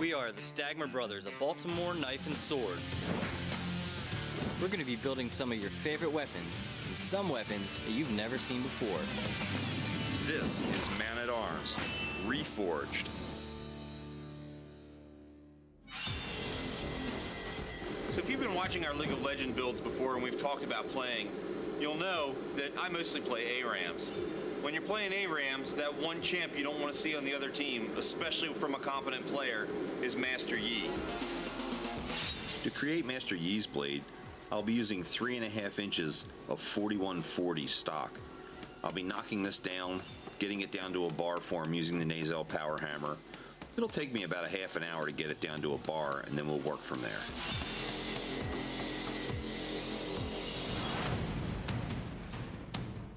We are the Stagmer Brothers of Baltimore Knife and Sword. We're going to be building some of your favorite weapons, and some weapons that you've never seen before. This is Man-at-Arms, Reforged. So if you've been watching our League of Legends builds before and we've talked about playing, you'll know that I mostly play ARAMs. When you're playing ARAMs, that one champ you don't want to see on the other team, especially from a competent player, is Master Yi. To create Master Yi's blade, I'll be using 3.5 inches of 4140 stock. I'll be knocking this down, getting it down to a bar form using the Nazel power hammer. It'll take me about a half an hour to get it down to a bar, and then we'll work from there.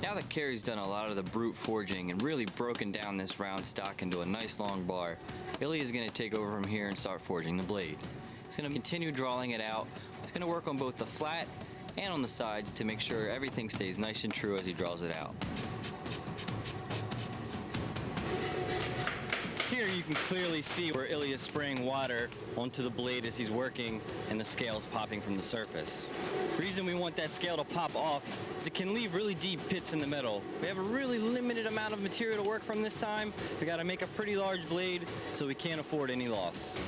Now that Carrie's done a lot of the brute forging and really broken down this round stock into a nice long bar, Ilya is going to take over from here and start forging the blade. He's going to continue drawing it out. He's going to work on both the flat and on the sides to make sure everything stays nice and true as he draws it out. Here you can clearly see where Ilya's spraying water onto the blade as he's working and the scale's popping from the surface. The reason we want that scale to pop off is it can leave really deep pits in the metal. We have a really limited amount of material to work from this time. We got to make a pretty large blade, so we can't afford any loss.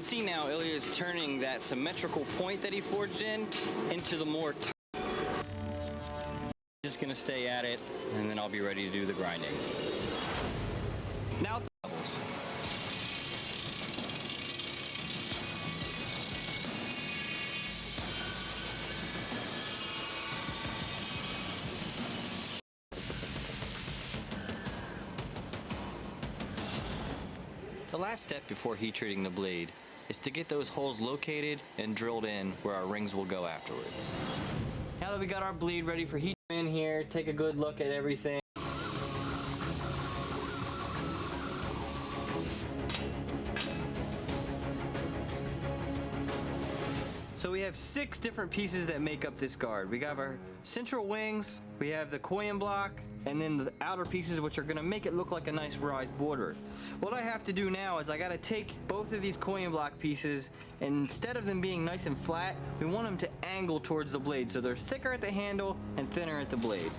See now, Ilya is turning that symmetrical point that he forged in into the more just gonna stay at it, and then I'll be ready to do the grinding. Now levels. The last step before heat treating the blade is to get those holes located and drilled in where our rings will go afterwards. Now that we got our blade ready for heat in here, take a good look at everything. So we have 6 different pieces that make up this guard. We got our central wings, we have the coin block, and then the outer pieces, which are gonna make it look like a nice raised border. What I have to do now is I gotta take both of these coin block pieces, and instead of them being nice and flat, we want them to angle towards the blade, so they're thicker at the handle and thinner at the blade.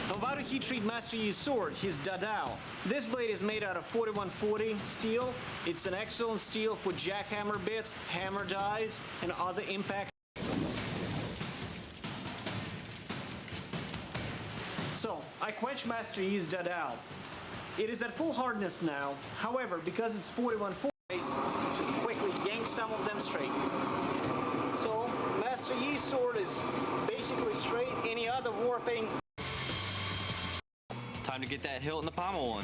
I'm about to heat treat Master Yi's sword, his Dadao. This blade is made out of 4140 steel. It's an excellent steel for jackhammer bits, hammer dies, and other impact. So, I quenched Master Yi's Dadao. It is at full hardness now. However, because it's 4140, to quickly yank some of them straight. So, Master Yi's sword is basically straight. Any other warping. Time to get that hilt and the pommel on.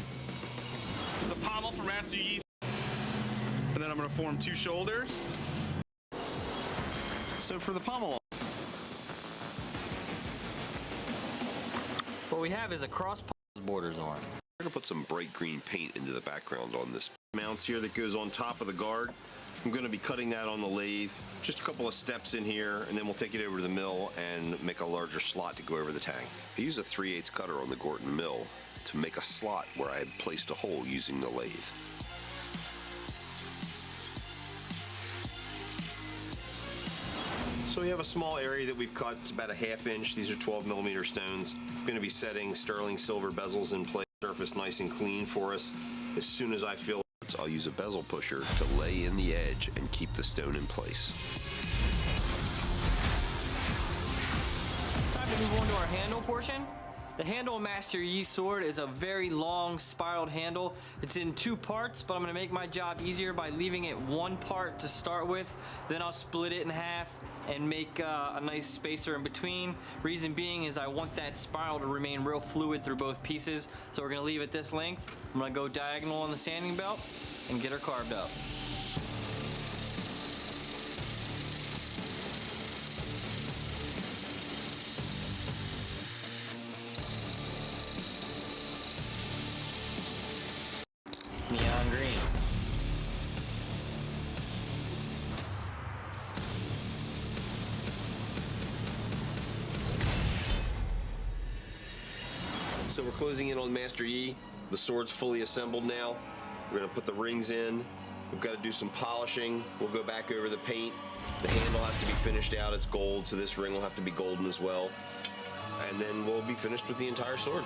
The pommel for Master Yi. And then I'm going to form 2 shoulders. So for the pommel. What we have is a cross borders on. We're going to put some bright green paint into the background on this. Mounts here that goes on top of the guard. I'm going to be cutting that on the lathe. Just a couple of steps in here, and then we'll take it over to the mill and make a larger slot to go over the tang. I use a 3/8 cutter on the Gorton mill to make a slot where I had placed a hole using the lathe. So we have a small area that we've cut. It's about a 1/2 inch. These are 12mm stones. I'm going to be setting sterling silver bezels in place. Surface nice and clean for us. As soon as I feel I'll use a bezel pusher to lay in the edge and keep the stone in place. It's time to move on to our handle portion. The handle of Master Yi's sword is a very long spiraled handle. It's in 2 parts, but I'm gonna make my job easier by leaving it 1 part to start with. Then I'll split it in half and make a nice spacer in between. Reason being is I want that spiral to remain real fluid through both pieces. So we're gonna leave it this length. I'm gonna go diagonal on the sanding belt and get her carved up. on green. So we're closing in on Master Yi. The sword's fully assembled now. We're gonna put the rings in. We've got to do some polishing. We'll go back over the paint. The handle has to be finished out. It's gold, so this ring will have to be golden as well. And then we'll be finished with the entire sword.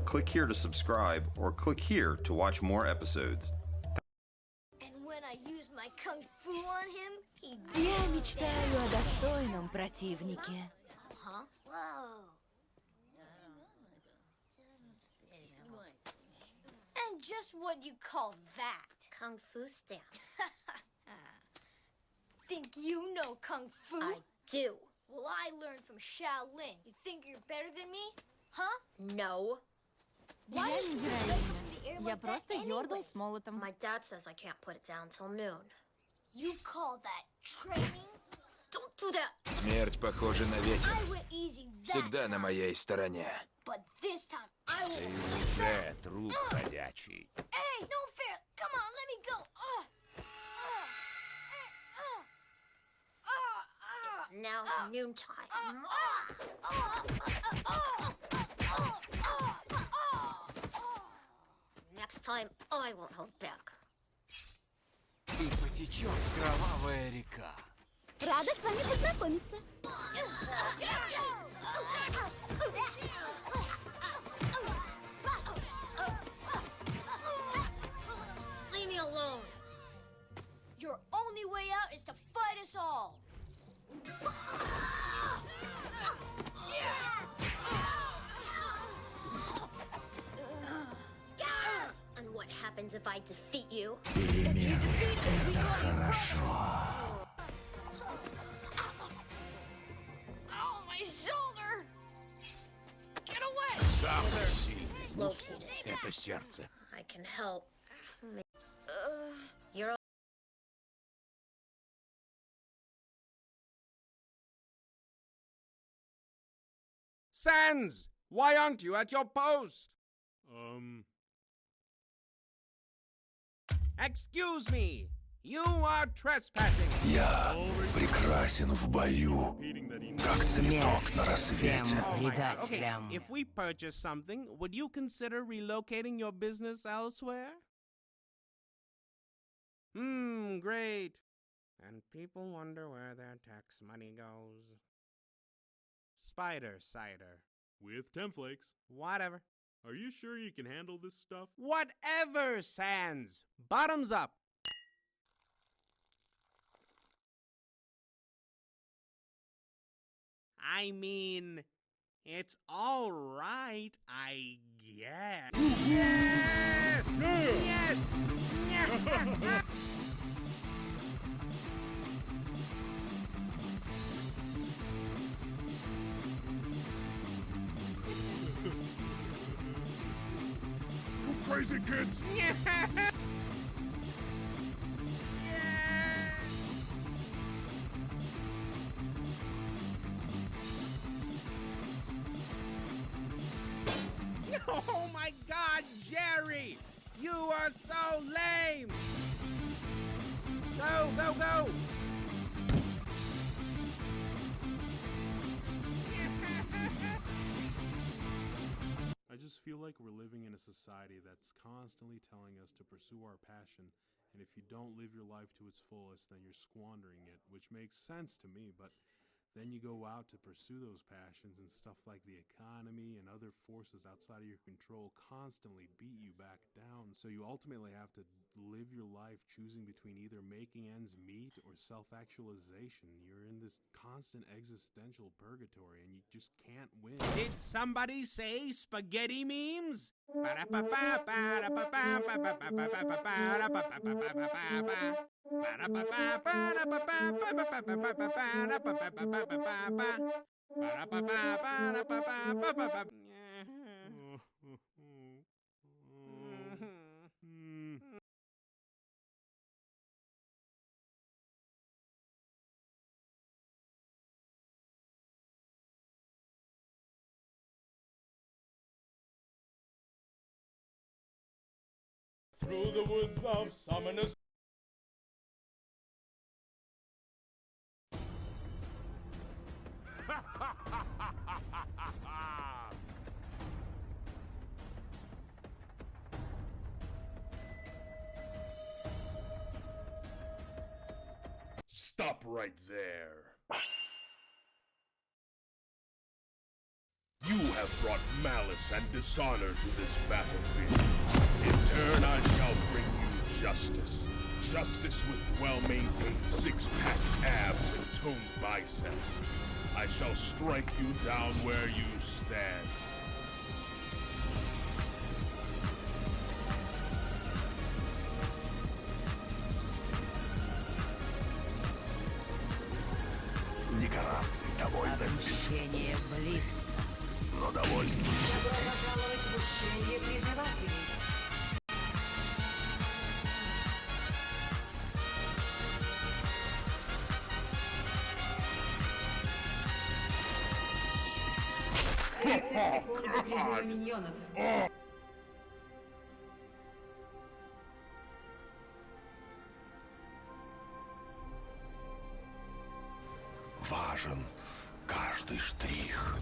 Click here to subscribe or click here to watch more episodes. And when I use my kung fu on him, he Я мечтаю о достойном противнике. Huh? Whoa. And just what do you call that? Kung fu stance. Think you know kung fu? I do. Well, I learned from Shaolin. You think you're better than me? Huh? No. Why Я did не you героиня. jump in the air Я like that просто anyway? ёрдал с молотом. My dad says I can't put it down till noon. You call that training? Don't do that. Смерть похожа на ветер. I went easy that Всегда на time, моей стороне. but this time I Ты will. уже труп ходячий. Hey, no fair. Come on, let me go. Now noontime. Next time I won't hold back. И потечет кровавая река. Рада с вами познакомиться. Leave me alone. Your only way out is to fight us all. And what happens if I defeat you? Oh, my shoulder! Get away! Самый сильный мускул — это сердце. I can help. You're Sans! Why aren't you at your post? Excuse me! You are trespassing! Я прекрасен в бою, как цветок на рассвете. Okay, if we purchase something, would you consider relocating your business elsewhere? Great. And people wonder where their tax money goes. Spider cider. With Temflakes. Whatever. Are you sure you can handle this stuff? Whatever, Sans. Bottoms up. I mean, it's all right, I guess. Yes! Yes! Yes! You crazy kids! Yes! Oh my God, Jerry! You are so lame! Go, go, go! I just just feel like we're living in a society that's constantly telling us to pursue our passion, and if you don't live your life to its fullest, then you're squandering it, which makes sense to me, but then you go out to pursue those passions and stuff like the economy and other forces outside of your control constantly beat you back down. So you ultimately have to live your life choosing between either making ends meet or self-actualization. You're in this constant existential purgatory and you just can't win. Did somebody say spaghetti memes? Through the woods of summoners. Stop right there. You have brought malice and dishonor to this battlefield. In turn, I shall bring you justice. Justice with well-maintained six-pack abs and toned biceps. I shall strike you down where you stand. Декорации довольно безвкусные, но довольствуюсь. Добро пожаловать в ущелье призывателей. Секунд до призыва миньонов. Важен каждый штрих.